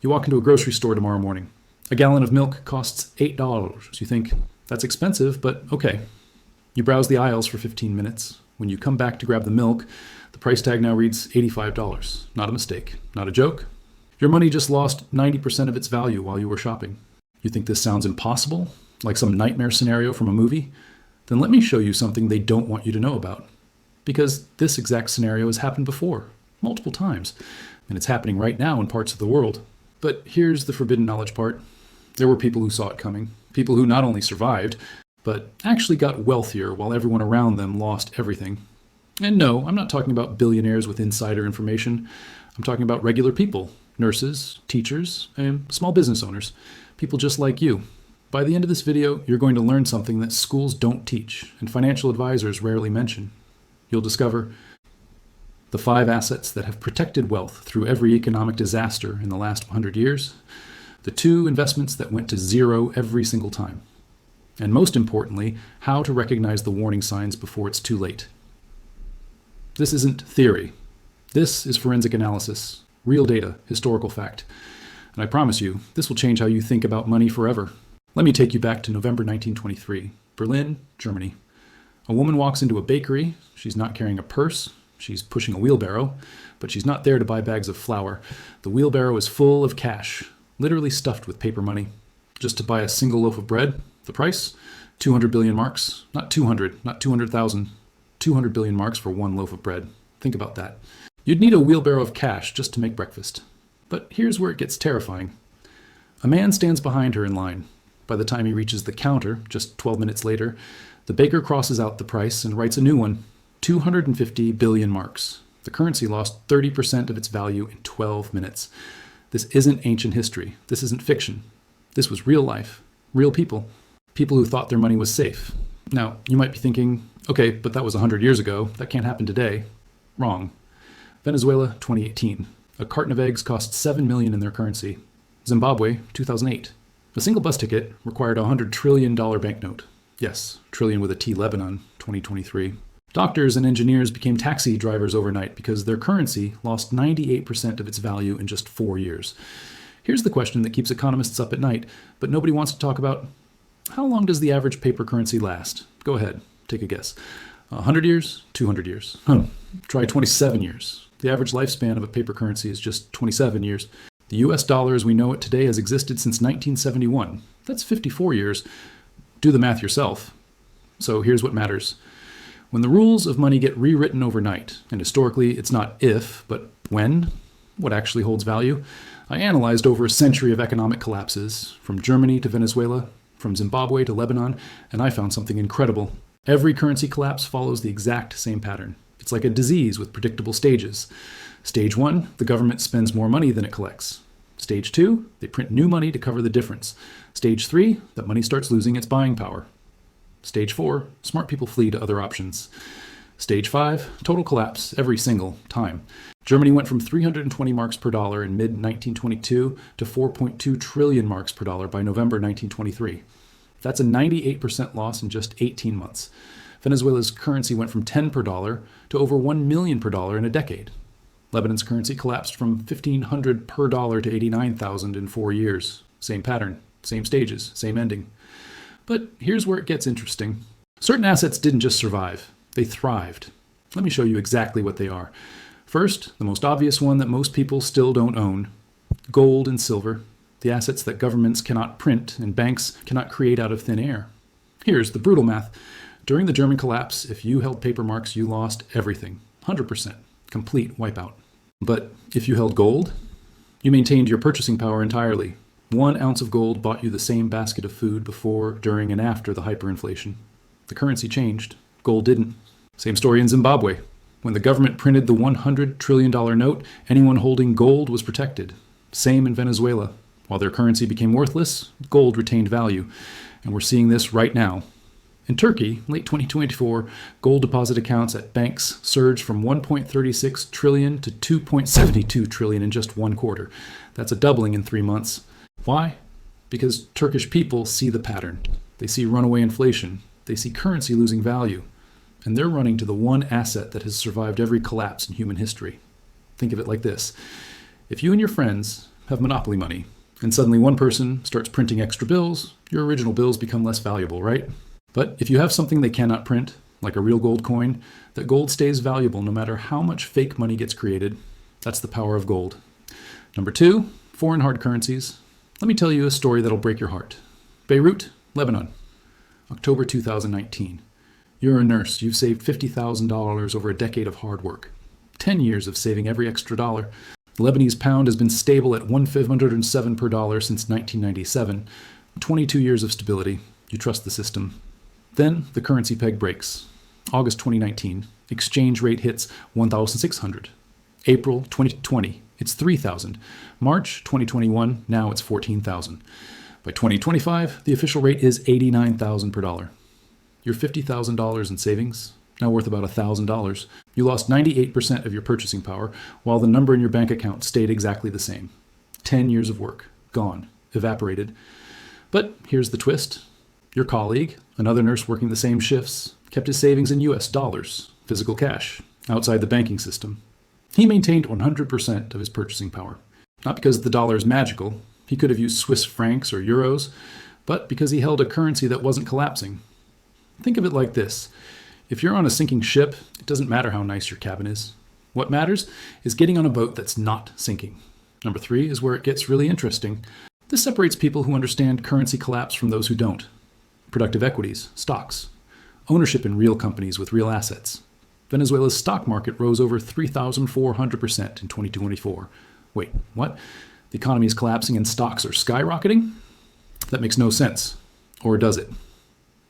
You walk into a grocery store tomorrow morning. A gallon of milk costs $8. You think, that's expensive, but okay. You browse the aisles for 15 minutes. When you come back to grab the milk, the price tag now reads $85. Not a mistake. Not a joke. Your money just lost 90% of its value while you were shopping. You think this sounds impossible? Like some nightmare scenario from a movie? Then let me show you something they don't want you to know about. Because this exact scenario has happened before, multiple times, and it's happening right now in parts of the world. But here's the forbidden knowledge part. There were people who saw it coming, people who not only survived, but actually got wealthier while everyone around them lost everything. And no, I'm not talking about billionaires with insider information. I'm talking about regular people, nurses, teachers, and small business owners, people just like you. By the end of this video, you're going to learn something that schools don't teach and financial advisors rarely mention. You'll discover the 5 assets that have protected wealth through every economic disaster in the last 100 years, the 2 investments that went to zero every single time, and most importantly, how to recognize the warning signs before it's too late. This isn't theory. This is forensic analysis, real data, historical fact. And I promise you, this will change how you think about money forever. Let me take you back to November 1923, Berlin, Germany. A woman walks into a bakery. She's not carrying a purse. She's pushing a wheelbarrow, but she's not there to buy bags of flour. The wheelbarrow is full of cash, literally stuffed with paper money. Just to buy a single loaf of bread, the price? 200 billion marks. Not 200, not 200,000. 200 billion marks for one loaf of bread. Think about that. You'd need a wheelbarrow of cash just to make breakfast. But here's where it gets terrifying. A man stands behind her in line. By the time he reaches the counter, just 12 minutes later, the baker crosses out the price and writes a new one, 250 billion marks. The currency lost 30% of its value in 12 minutes. This isn't ancient history. This isn't fiction. This was real life, real people, people who thought their money was safe. Now, you might be thinking, okay, but that was 100 years ago. That can't happen today. Wrong. Venezuela, 2018. A carton of eggs cost $7 million in their currency. Zimbabwe, 2008. A single bus ticket required a $100 trillion banknote. Yes, trillion with a T, Lebanon, 2023. Doctors and engineers became taxi drivers overnight because their currency lost 98% of its value in just 4 years. Here's the question that keeps economists up at night, but nobody wants to talk about. How long does the average paper currency last? Go ahead, take a guess. 100 years? 200 years? Try 27 years. The average lifespan of a paper currency is just 27 years. The US dollar as we know it today has existed since 1971. That's 54 years. Do the math yourself. So here's what matters. When the rules of money get rewritten overnight, and historically it's not if, but when, what actually holds value, I analyzed over a century of economic collapses, from Germany to Venezuela, from Zimbabwe to Lebanon, and I found something incredible. Every currency collapse follows the exact same pattern. It's like a disease with predictable stages. Stage 1, the government spends more money than it collects. Stage 2, they print new money to cover the difference. Stage 3, that money starts losing its buying power. Stage 4, smart people flee to other options. Stage 5, total collapse every single time. Germany went from 320 marks per dollar in mid-1922 to 4.2 trillion marks per dollar by November 1923. That's a 98% loss in just 18 months. Venezuela's currency went from 10 per dollar to over 1 million per dollar in a decade. Lebanon's currency collapsed from 1,500 per dollar to 89,000 in 4 years. Same pattern, same stages, same ending. But here's where it gets interesting. Certain assets didn't just survive, they thrived. Let me show you exactly what they are. First, the most obvious one that most people still don't own, gold and silver, the assets that governments cannot print and banks cannot create out of thin air. Here's the brutal math. During the German collapse, if you held paper marks, you lost everything, 100%, complete wipeout. But if you held gold, you maintained your purchasing power entirely. 1 ounce of gold bought you the same basket of food before, during, and after the hyperinflation. The currency changed. Gold didn't. Same story in Zimbabwe. When the government printed the $100 trillion note, anyone holding gold was protected. Same in Venezuela. While their currency became worthless, gold retained value. And we're seeing this right now. In Turkey, late 2024, gold deposit accounts at banks surged from 1.36 trillion to 2.72 trillion in just 1 quarter. That's a doubling in 3 months. Why? Because Turkish people see the pattern. They see runaway inflation. They see currency losing value. And they're running to the one asset that has survived every collapse in human history. Think of it like this. If you and your friends have monopoly money, and suddenly one person starts printing extra bills, your original bills become less valuable, right? But if you have something they cannot print, like a real gold coin, that gold stays valuable no matter how much fake money gets created. That's the power of gold. Number 2, foreign hard currencies. Let me tell you a story that'll break your heart. Beirut, Lebanon, October 2019. You're a nurse. You've saved $50,000 over a decade of hard work. 10 years of saving every extra dollar. The Lebanese pound has been stable at 107 per dollar since 1997. 22 years of stability. You trust the system. Then the currency peg breaks. August 2019, exchange rate hits 1,600. April 2020, it's 3,000. March 2021, now it's 14,000. By 2025, the official rate is 89,000 per dollar. Your $50,000 in savings, now worth about $1,000. You lost 98% of your purchasing power, while the number in your bank account stayed exactly the same. 10 years of work, gone, evaporated. But here's the twist. Your colleague, another nurse working the same shifts, kept his savings in US dollars, physical cash, outside the banking system. He maintained 100% of his purchasing power. Not because the dollar is magical, he could have used Swiss francs or euros, but because he held a currency that wasn't collapsing. Think of it like this. If you're on a sinking ship, it doesn't matter how nice your cabin is. What matters is getting on a boat that's not sinking. Number 3 is where it gets really interesting. This separates people who understand currency collapse from those who don't. Productive equities, stocks, ownership in real companies with real assets. Venezuela's stock market rose over 3,400% in 2024. Wait, what? The economy is collapsing and stocks are skyrocketing? That makes no sense. Or does it?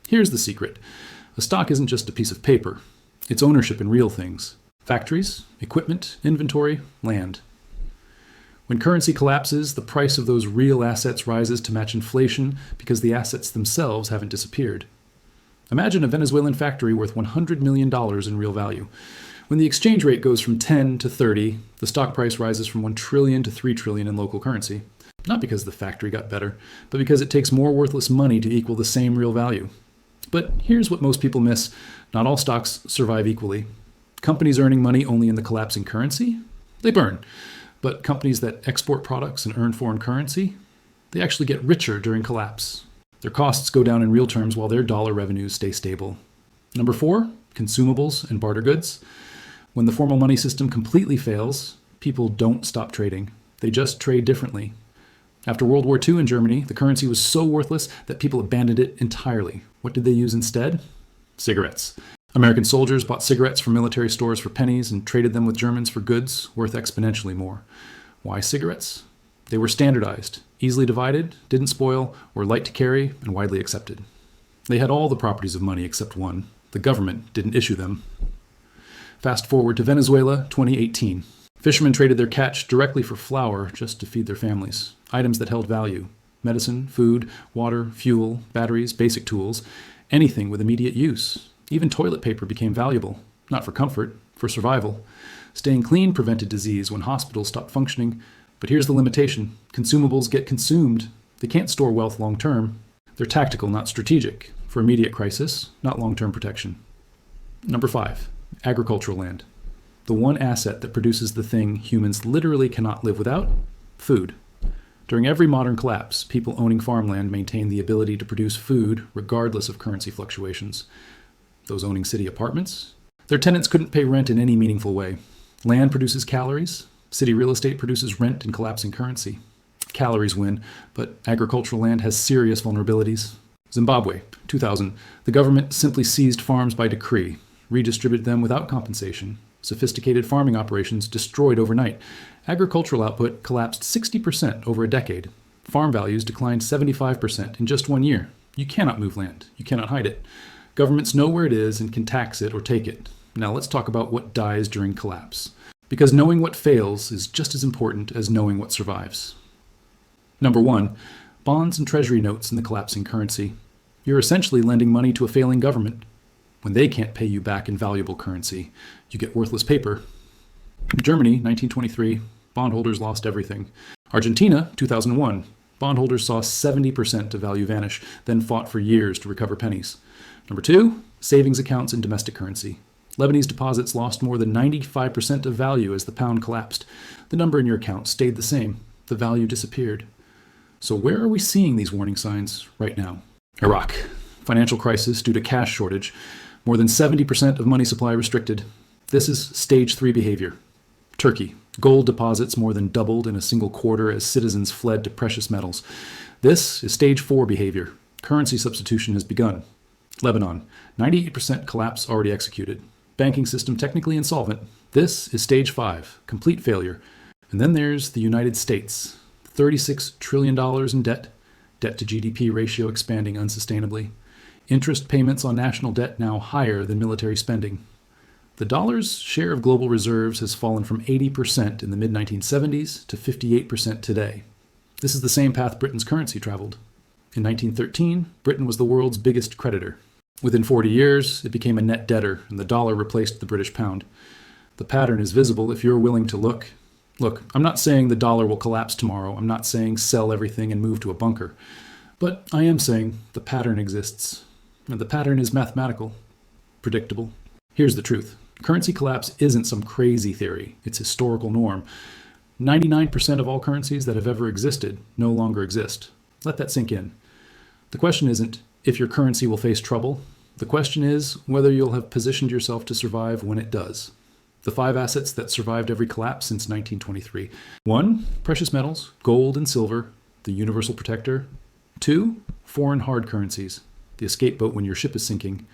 Here's the secret. A stock isn't just a piece of paper. It's ownership in real things. Factories, equipment, inventory, land. When currency collapses, the price of those real assets rises to match inflation because the assets themselves haven't disappeared. Imagine a Venezuelan factory worth $100 million in real value. When the exchange rate goes from 10 to 30, the stock price rises from 1 trillion to 3 trillion in local currency. Not because the factory got better, but because it takes more worthless money to equal the same real value. But here's what most people miss. Not all stocks survive equally. Companies earning money only in the collapsing currency? They burn. But companies that export products and earn foreign currency? They actually get richer during collapse. Their costs go down in real terms while their dollar revenues stay stable. Number 4, consumables and barter goods. When the formal money system completely fails, people don't stop trading. They just trade differently. After World War II in Germany, the currency was so worthless that people abandoned it entirely. What did they use instead? Cigarettes. American soldiers bought cigarettes from military stores for pennies and traded them with Germans for goods worth exponentially more. Why cigarettes? They were standardized, easily divided, didn't spoil, were light to carry, and widely accepted. They had all the properties of money except one. The government didn't issue them. Fast forward to Venezuela, 2018. Fishermen traded their catch directly for flour just to feed their families. Items that held value. Medicine, food, water, fuel, batteries, basic tools. Anything with immediate use. Even toilet paper became valuable. Not for comfort, for survival. Staying clean prevented disease when hospitals stopped functioning. But here's the limitation. Consumables get consumed. They can't store wealth long term. They're tactical, not strategic. For immediate crisis, not long-term protection. Number 5, agricultural land. The one asset that produces the thing humans literally cannot live without, food. During every modern collapse, people owning farmland maintain the ability to produce food regardless of currency fluctuations. Those owning city apartments, their tenants couldn't pay rent in any meaningful way. Land produces calories. City real estate produces rent in collapsing currency. Calories win, but agricultural land has serious vulnerabilities. Zimbabwe, 2000. The government simply seized farms by decree, redistributed them without compensation. Sophisticated farming operations destroyed overnight. Agricultural output collapsed 60% over a decade. Farm values declined 75% in just 1 year. You cannot move land. You cannot hide it. Governments know where it is and can tax it or take it. Now let's talk about what dies during collapse. Because knowing what fails is just as important as knowing what survives. Number 1, bonds and treasury notes in the collapsing currency. You're essentially lending money to a failing government. When they can't pay you back in valuable currency, you get worthless paper. Germany, 1923, bondholders lost everything. Argentina, 2001, bondholders saw 70% of value vanish, then fought for years to recover pennies. Number 2, savings accounts in domestic currency. Lebanese deposits lost more than 95% of value as the pound collapsed. The number in your account stayed the same. the value disappeared. So where are we seeing these warning signs right now? Iraq. Financial crisis due to cash shortage. More than 70% of money supply restricted. This is stage 3 behavior. Turkey. Gold deposits more than doubled in a single quarter as citizens fled to precious metals. This is stage 4 behavior. Currency substitution has begun. Lebanon. 98% collapse already executed. Banking system technically insolvent. This is stage 5. Complete failure. And then there's the United States. $36 trillion in debt. Debt to GDP ratio expanding unsustainably. Interest payments on national debt now higher than military spending. The dollar's share of global reserves has fallen from 80% in the mid-1970s to 58% today. This is the same path Britain's currency traveled. In 1913, Britain was the world's biggest creditor. Within 40 years, it became a net debtor, and the dollar replaced the British pound. The pattern is visible if you're willing to look. Look, I'm not saying the dollar will collapse tomorrow. I'm not saying sell everything and move to a bunker. But I am saying the pattern exists. And the pattern is mathematical, predictable. Here's the truth. Currency collapse isn't some crazy theory. It's historical norm. 99% of all currencies that have ever existed no longer exist. Let that sink in. The question isn't if your currency will face trouble. The question is whether you'll have positioned yourself to survive when it does. The 5 assets that survived every collapse since 1923. 1, precious metals, gold and silver, the universal protector. 2, foreign hard currencies, the escape boat when your ship is sinking.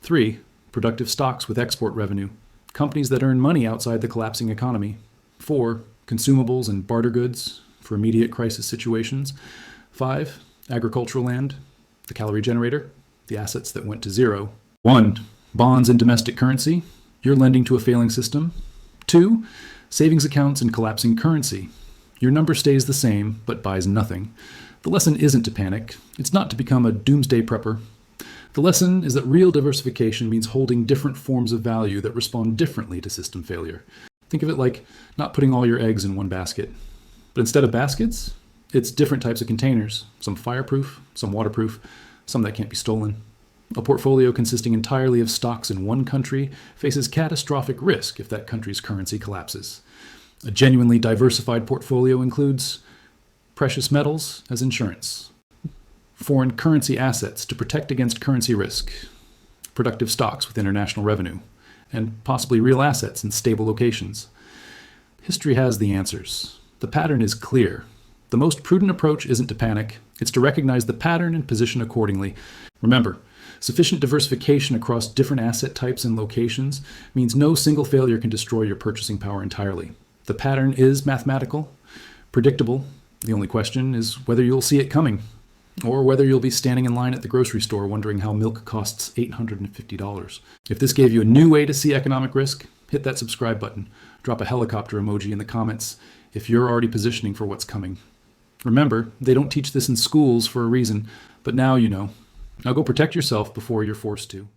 3, productive stocks with export revenue, companies that earn money outside the collapsing economy. 4, consumables and barter goods for immediate crisis situations. 5, agricultural land, the calorie generator, the assets that went to zero. 1, bonds and domestic currency, you're lending to a failing system. 2, savings accounts and collapsing currency. Your number stays the same, but buys nothing. The lesson isn't to panic. It's not to become a doomsday prepper. The lesson is that real diversification means holding different forms of value that respond differently to system failure. Think of it like not putting all your eggs in one basket. But instead of baskets, it's different types of containers. Some fireproof, some waterproof, some that can't be stolen. A portfolio consisting entirely of stocks in one country faces catastrophic risk if that country's currency collapses. A genuinely diversified portfolio includes precious metals as insurance, foreign currency assets to protect against currency risk, productive stocks with international revenue, and possibly real assets in stable locations. History has the answers. The pattern is clear. The most prudent approach isn't to panic. It's to recognize the pattern and position accordingly. Remember, sufficient diversification across different asset types and locations means no single failure can destroy your purchasing power entirely. The pattern is mathematical, predictable. The only question is whether you'll see it coming, or whether you'll be standing in line at the grocery store wondering how milk costs $850. If this gave you a new way to see economic risk, hit that subscribe button. Drop a helicopter emoji in the comments if you're already positioning for what's coming. Remember, they don't teach this in schools for a reason, but now you know. Now go protect yourself before you're forced to.